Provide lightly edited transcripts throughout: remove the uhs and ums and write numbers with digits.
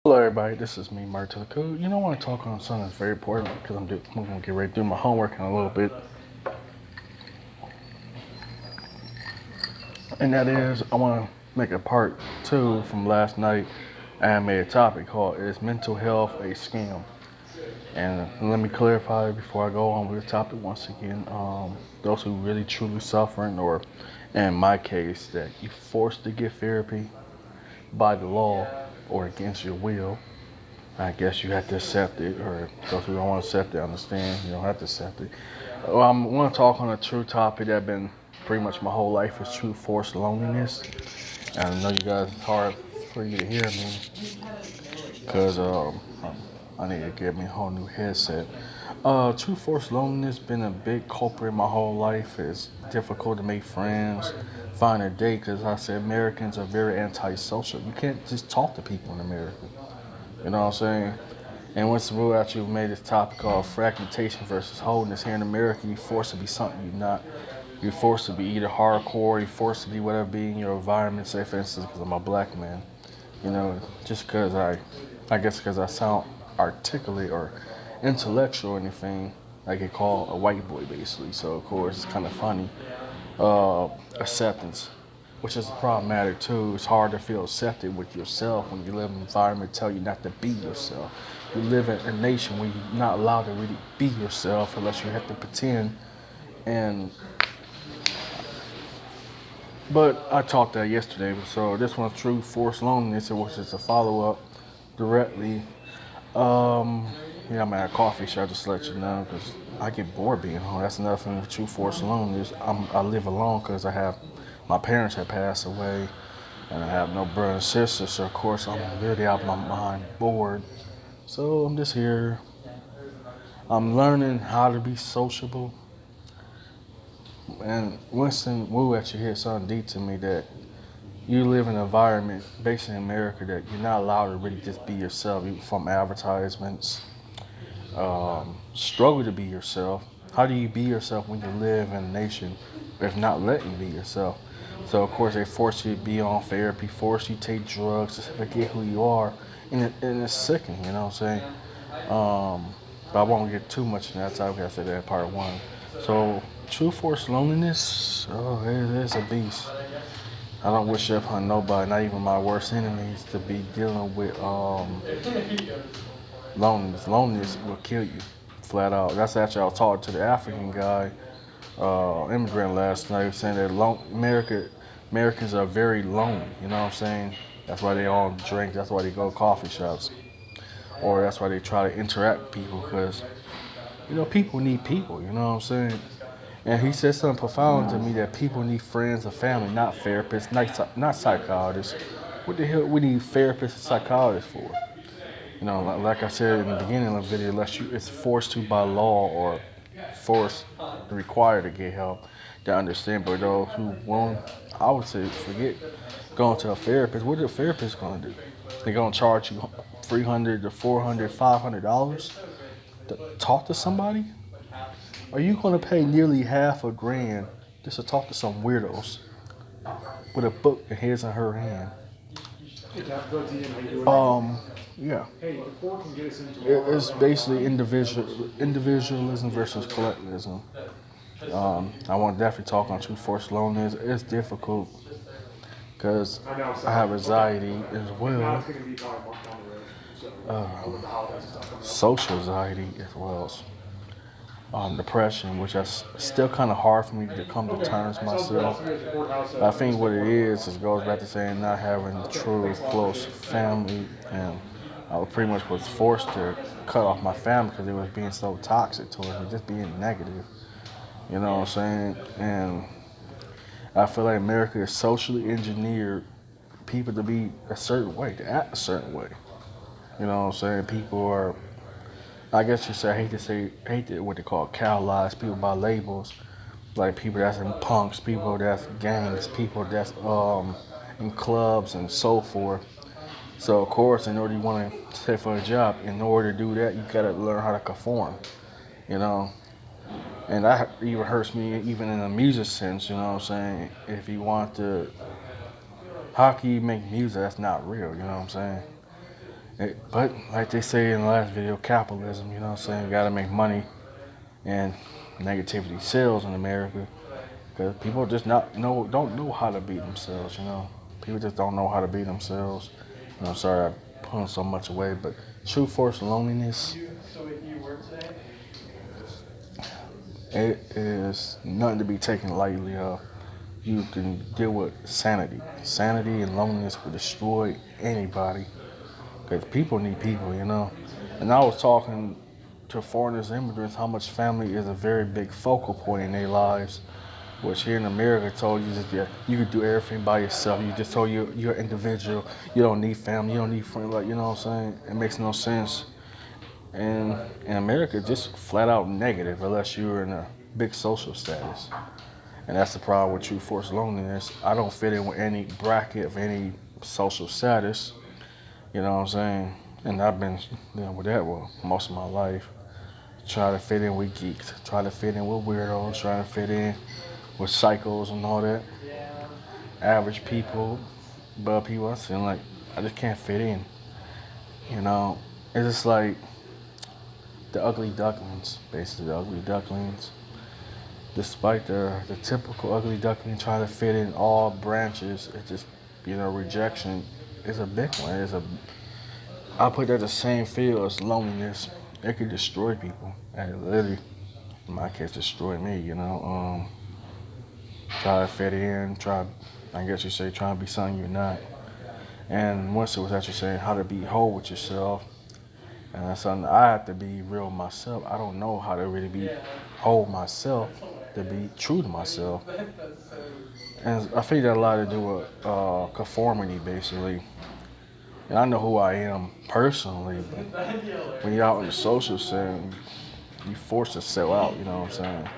Hello, everybody. This is me, Martin the Code. I want to talk on something that's very important because I'm going to get ready to do my homework in a little bit. And that is, I want to make a part two from last night. I made a topic called Is Mental Health a Scam? And let me clarify before I go on with the topic once again. Those who really truly suffering, or in my case, that you forced to get therapy by the law or against your will, I guess you have to accept it, or those who don't want to accept it, understand you don't have to accept it. Well, I want to talk on a true topic that been pretty much my whole life is true forced loneliness. And I know you guys, it's hard for you to hear me because I need to get me a whole new headset. True forced loneliness been a big culprit my whole life. It's difficult to make friends, find a date, because I said Americans are very antisocial. You can't just talk to people in America. You know what I'm saying? And once the rule actually made this topic called fragmentation versus wholeness, here in America, you're forced to be something you're not. You're forced to be either hardcore, you're forced to be whatever be in your environment. Say, for instance, because I'm a black man. Just because I guess because I sound articulate or intellectual or anything, I get called a white boy, basically. So, of course, it's kind of funny. Acceptance, which is problematic too. It's hard to feel accepted with yourself when you live in an environment tell you not to be yourself. You live in a nation where you're not allowed to really be yourself unless you have to pretend. And but I talked that yesterday, so this one's true forced loneliness, which is a follow up directly. Um, I'm at a coffee shop, just to let you know, because I get bored being home. That's another thing with true forced loneliness. I live alone because my parents have passed away, and I have no brother and sister, so of course I'm really out of my mind, bored. So I'm just here. I'm learning how to be sociable. And Winston Wu actually hit something deep to me that you live in an environment, based in America, that you're not allowed to really just be yourself. From advertisements, struggle to be yourself. How do you be yourself when you live in a nation if not letting you be yourself? So of course they force you to be on therapy, force you to take drugs to forget who you are, and it's sickening. You know what I'm saying? But I won't get too much in that topic. I said that in part one. So true forced loneliness, it's a beast. I don't wish it upon nobody, not even my worst enemies, to be dealing with loneliness. Loneliness will kill you, flat out. That's actually I was talking to the African guy, immigrant last night, saying that Americans are very lonely. You know what I'm saying? That's why they all drink. That's why they go to coffee shops, or that's why they try to interact with people, because people need people. You know what I'm saying? And he said something profound to me, that people need friends and family, not therapists, not psychologists. What the hell we need therapists and psychologists for? Like I said in the beginning of the video, unless it's forced to by law or forced, required to get help, to understand. But those who won't, I would say forget going to a therapist. What are the therapists going to do? They're going to charge you $300 to $400, $500 to talk to somebody? Are you going to pay nearly half a grand just to talk to some weirdos with a book in his and her hand? Yeah. It's basically individualism versus collectivism. I want to definitely talk on true forced loneliness. It's difficult because I have anxiety as well, social anxiety as well. Depression, which is still kind of hard for me to come to terms myself. I think what it is goes back to saying not having true close family, and I pretty much was forced to cut off my family because it was being so toxic towards me, just being negative. You know what I'm saying? And I feel like America is socially engineered people to be a certain way, to act a certain way. You know what I'm saying? People are, I guess you say, hate what they call catalyzed people by labels, like people that's in punks, people that's gangs, people that's in clubs and so forth. So of course, in order you want to stay for a job, in order to do that, you gotta learn how to conform, you know. And that even hurts me, even in a music sense. You know what I'm saying? If you want to, how can you make music that's not real? You know what I'm saying? But like they say in the last video, capitalism, you know what I'm saying? You gotta make money, and negativity sells in America because people just don't know how to beat themselves, you know? People just don't know how to beat themselves. And I'm sorry I'm pulling so much away, but true force loneliness, it is nothing to be taken lightly of. You can deal with sanity. Sanity and loneliness will destroy anybody because people need people, you know. And I was talking to foreigners, immigrants, how much family is a very big focal point in their lives. Which here in America told you that yeah, you could do everything by yourself. You just told you're an individual. You don't need family. You don't need friends. Like you know what I'm saying? It makes no sense. And in America, just flat out negative unless you're in a big social status. And that's the problem with true force loneliness. I don't fit in with any bracket of any social status. You know what I'm saying? And I've been dealing with that most of my life. Try to fit in with geeks. Try to fit in with weirdos. Trying to fit in with psychos and all that. Average people, but people I seem like I just can't fit in. You know, it's just like the ugly ducklings, basically the ugly ducklings. Despite the typical ugly duckling trying to fit in all branches, it just rejection is a big one. I put that the same field as loneliness. It could destroy people. And literally, in my case, destroy me. Try to fit in. I guess you say, try to be something you're not. And once it was actually saying how to be whole with yourself, and that's something I have to be real myself. I don't know how to really be whole myself, to be true to myself. And I think that a lot to do with conformity, basically. And I know who I am personally, but when you're out in the social setting, you forced to sell out, you know what I'm saying?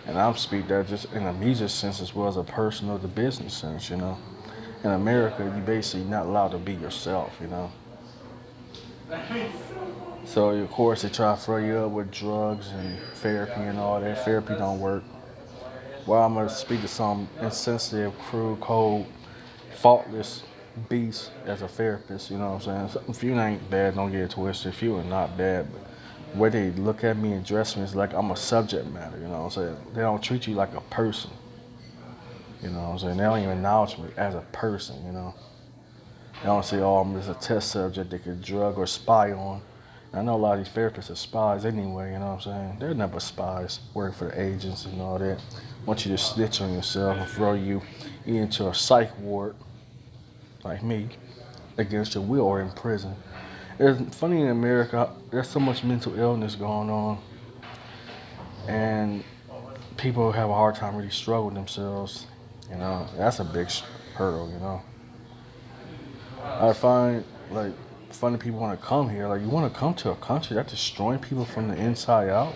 And I'm speaking that just in a music sense as well as a personal, the business sense, you know? In America, you basically not allowed to be yourself, you know? So of course they try to throw you up with drugs and therapy and all that. Therapy don't work. Well, I'm gonna speak to some insensitive, cruel, cold, faultless beast as a therapist. You know what I'm saying? If you ain't bad, don't get it twisted. If you are not bad, but the way they look at me and dress me is like I'm a subject matter. You know what I'm saying? They don't treat you like a person. You know what I'm saying? They don't even acknowledge me as a person. You know? They don't say, "Oh, I'm just a test subject they could drug or spy on." I know a lot of these therapists are spies anyway, you know what I'm saying? They're never spies, working for the agents and all that. Want you to snitch on yourself and throw you into a psych ward, like me, against your will or in prison. It's funny in America, there's so much mental illness going on, and people have a hard time really struggling themselves. You know, that's a big hurdle, you know. I find, like, funny people want to come here. Like, you want to come to a country that's destroying people from the inside out.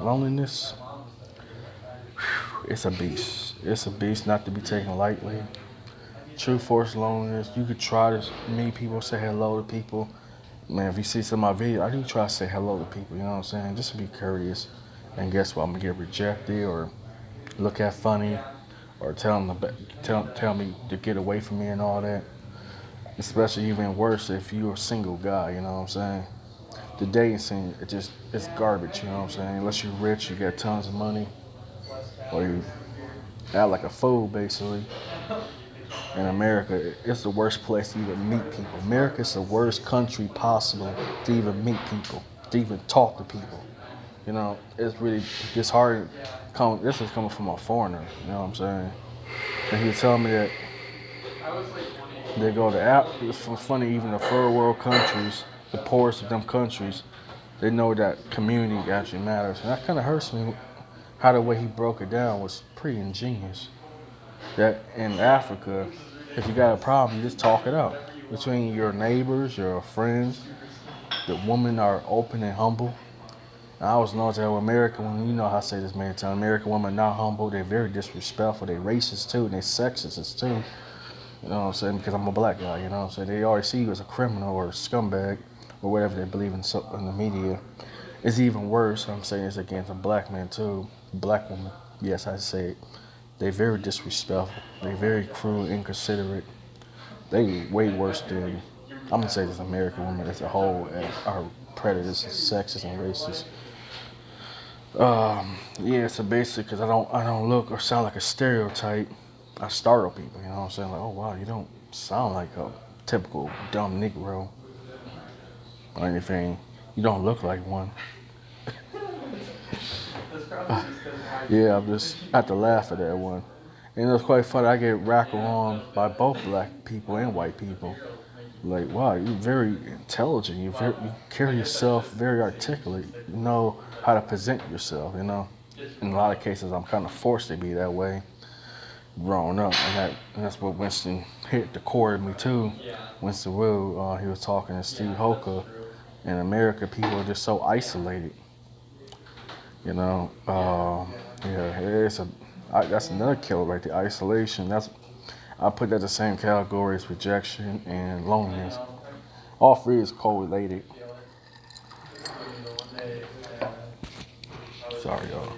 Loneliness, it's a beast. It's a beast not to be taken lightly. True force loneliness, you could try to meet people, say hello to people. Man, if you see some of my videos, I do try to say hello to people, you know what I'm saying? Just to be courteous. And guess what? I'm going to get rejected or look at funny or tell me to get away from me and all that. Especially even worse if you're a single guy, you know what I'm saying? The dating scene, it's garbage, you know what I'm saying? Unless you're rich, you got tons of money, or you act like a fool, basically. In America, it's the worst place to even meet people. America's the worst country possible to even meet people, to even talk to people. You know, it's hard. This is coming from a foreigner, you know what I'm saying? And he told me that they go to it's funny, even the third world countries, the poorest of them countries, they know that community actually matters. And that kind of hurts me how the way he broke it down was pretty ingenious. That in Africa, if you got a problem, you just talk it out. Between your neighbors, your friends, the women are open and humble. And I always know that with American women, you know how I say this many times, American women are not humble, they're very disrespectful, they're racist too, and they're sexist too. You know what I'm saying? Because I'm a black guy, you know what I'm saying? They already see you as a criminal or a scumbag or whatever they believe in the media. It's even worse, I'm saying it's against a black man too. Black woman, yes, I say it. They're very disrespectful. They're very cruel, inconsiderate. they way worse than I'm gonna say this American women as a whole are predators, sexist, and racist. Yeah, so basically, because I don't look or sound like a stereotype, I startle people. You know what I'm saying? Like, oh wow, you don't sound like a typical dumb Negro or anything. You don't look like one. Yeah, I have to laugh at that one. And it was quite funny. I get rackled on by both black people and white people. Like, wow, you're very intelligent. You carry yourself very articulate. You know how to present yourself. You know, in a lot of cases, I'm kind of forced to be that way growing up, and that's what Winston hit the core of me too. Winston Will, he was talking to Steve Hoka. In America, people are just so isolated. You know, yeah, that's another killer, right? The isolation. I put that in the same category as rejection and loneliness. All three is correlated. Sorry, y'all.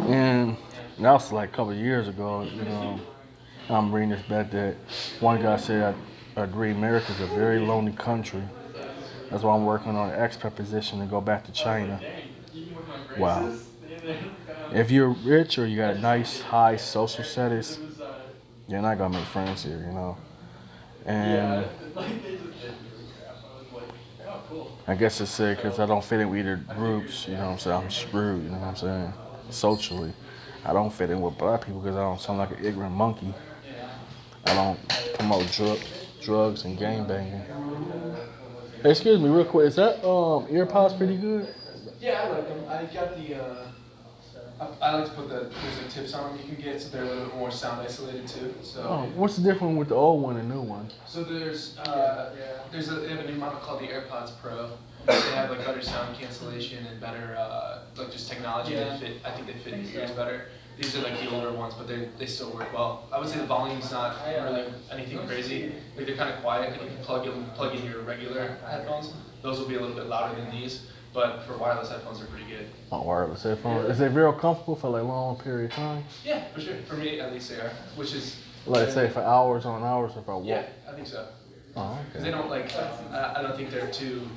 And that was like a couple of years ago. You know, I'm reading this back that one guy said, I agree, America's a very lonely country. That's why I'm working on an expat position to go back to China. Wow. If you're rich or you got a nice, high social status, you're not gonna make friends here, you know. And I guess it's said because I don't fit in with either groups, you know what I'm saying? I'm screwed, you know what I'm saying? Socially. I don't fit in with black people because I don't sound like an ignorant monkey. I don't promote drugs and gang banging. Hey, excuse me, real quick. Is that earpods pretty good? Yeah, I like them. I got the. I like to put there's like tips on them you can get, so they're a little bit more sound isolated too. So. Oh, what's the difference with the old one and new one? So they have a new model called the AirPods Pro. They have like better sound cancellation and better like just technology. I think they fit in your ears better. These are like the older ones, but they still work well. I would say the volume's not really anything crazy. Like they're kind of quiet. Like you can plug in your regular headphones. Those will be a little bit louder than these, but for wireless headphones, they're pretty good. Oh, wireless headphones. Is it real comfortable for like a long period of time? Yeah, for sure. For me, at least they are. Which is like say for hours on hours if I walk. Yeah, I think so. Oh, okay. Because they don't like. I don't think they're too.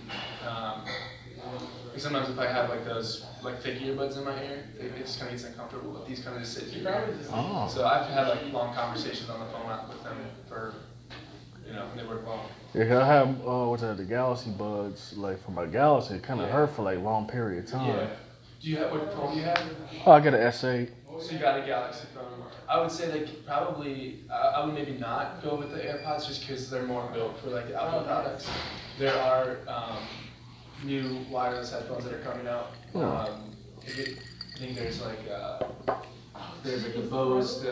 Like sometimes if I have like those like thick earbuds in my ear, it just kind of gets uncomfortable. But these kind of just sit in your ear. Oh. So I've had like long conversations on the phone with them for, they work well. Yeah, I have the Galaxy Buds. Like for my Galaxy, it kind of hurt for like long period of time. Yeah. Do you have what phone do you have? Oh, I got an S8. So you got a Galaxy phone. I would say like probably I would maybe not go with the AirPods just because they're more built for like the Apple products. There are new wireless headphones that are coming out. I think there's like the Bose.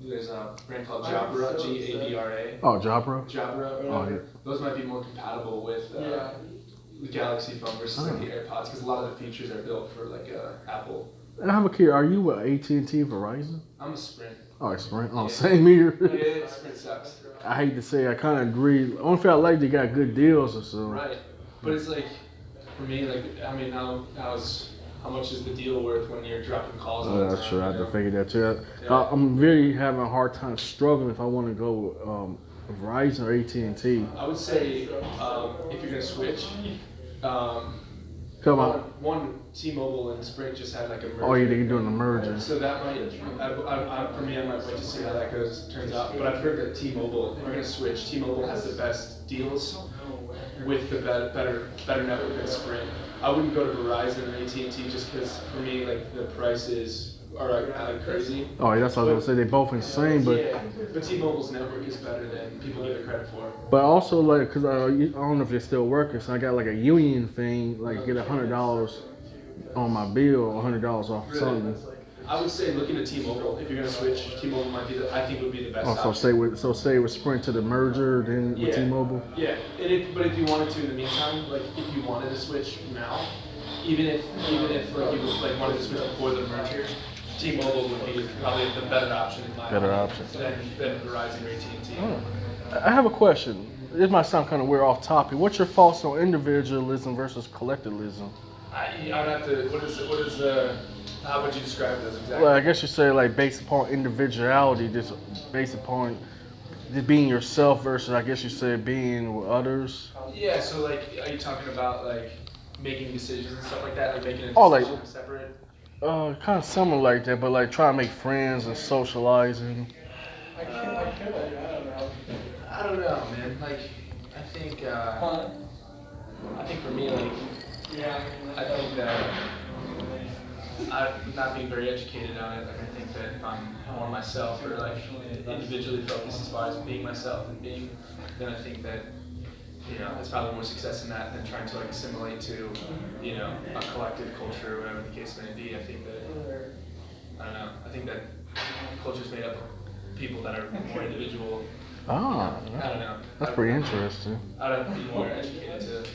There's a brand called Jabra, Gabra. Oh, Jabra. Jabra. Oh, yeah. Those might be more compatible with the Galaxy phone versus like the AirPods because a lot of the features are built for like Apple. I have a kid. Are you AT&T Verizon? I'm a Sprint. Oh, Sprint. Oh, same here. Yeah, Sprint sucks. I hate to say, I kind of agree. Only thing I like, they got good deals or so. Right, but it's like for me, like I mean, how much is the deal worth when you're dropping calls? Oh, that's true. I have to figure that too. Yeah. I'm really having a hard time struggling if I want to go Verizon or AT&T. I would say if you're gonna switch, Come on. One T-Mobile and Sprint just had like a merger. Oh, yeah, they're doing a merger. So that might, for me, I might wait to see how that turns out. But I've heard that T-Mobile, if you're gonna switch, T-Mobile has the best deals with the better network than Sprint. I wouldn't go to Verizon or AT&T just because for me, like the prices are like crazy. Oh, yeah, that's what I was gonna say. They both insane, but yeah, but T-Mobile's network is better than people give it credit for. But also, like, cause I don't know if they're still working, so I got like a union thing, like get $100 on my bill, $100 off something. I would say look into T-Mobile. If you're gonna switch, T-Mobile might be I think would be the best. Oh, so stay with Sprint to the merger, then with T-Mobile. Yeah, but if you wanted to in the meantime, like if you wanted to switch now, even if like you like wanted to switch before the merger, T-Mobile would be probably the better option in my opinion than Verizon or AT&T. Oh. I have a question. This might sound kind of weird off topic. What's your thoughts on individualism versus collectivism? I'd have to. What is How would you describe those exactly? Well, I guess you say like based upon individuality, just based upon just being yourself versus I guess you said being with others. Yeah, so like, are you talking about like making decisions and stuff like that, like making a Oh, like decision separate? kind of similar like that, but like trying to make friends and socializing. I don't know, man. Like, I think, I think for me, like, I think that I'm not being very educated on it. Like, I think that if I'm more myself or like individually focused as far as being myself and being, then I think that there's probably more success in that than trying to like assimilate to, a collective culture or whatever the case may be. I think that I don't know. I think that culture's made up of people that are more individual. Ah, I don't know. that's pretty interesting. I'd have to be more educated to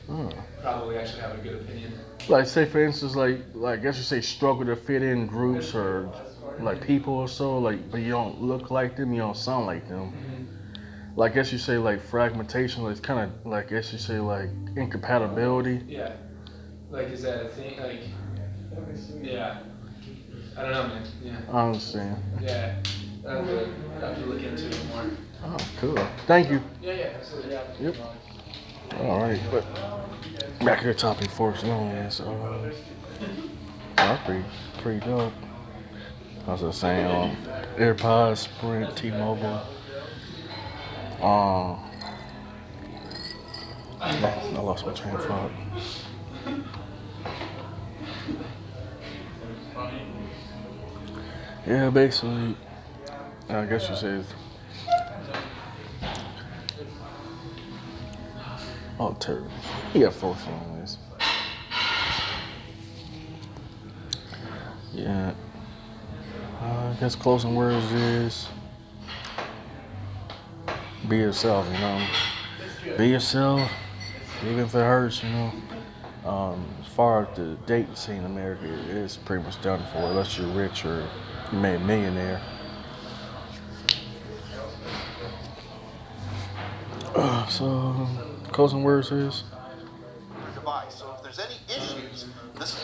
Oh. probably actually have a good opinion. Like say for instance, like I guess you say struggle to fit in groups or like people or so, like but you don't look like them, you don't sound like them. Like I guess you say like fragmentation, like it's kind of like I guess you say like incompatibility. Yeah. Like, is that a thing? Like, yeah. I don't know, man. Yeah. I understand. Yeah. I have to look into it more. Oh, cool. Thank you. Yeah, absolutely. Yep. All right, but back to the topic for as long as that's pretty dope. I was just saying, AirPods, Sprint, T-Mobile. I lost my train of thought. Yeah, basically, I guess you say. Oh, terrible. He got focus on this. Yeah. I guess closing words is be yourself, Be yourself, even if it hurts, As far as the dating scene in America, it's pretty much done for unless you're rich or you made a millionaire. So, closing words is. Device. So if there's any issues, this.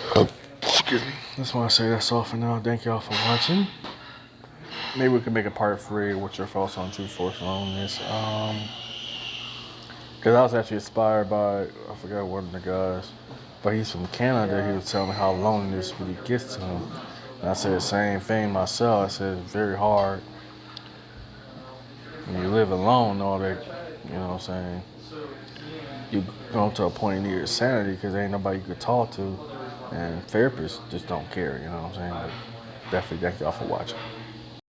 Excuse me. Just want to say that's all for now. Thank y'all for watching. Maybe we can make a part 3. What's your thoughts on True Force on this? Because I was actually inspired by, I forgot one of the guys, but he's from Canada. He was telling me how loneliness really gets to him. And I said the same thing myself. I said it's very hard when you live alone, all that, you know what I'm saying? You go to a point near insanity because ain't nobody you could talk to. And therapists just don't care, you know what I'm saying? But definitely thank y'all for watching.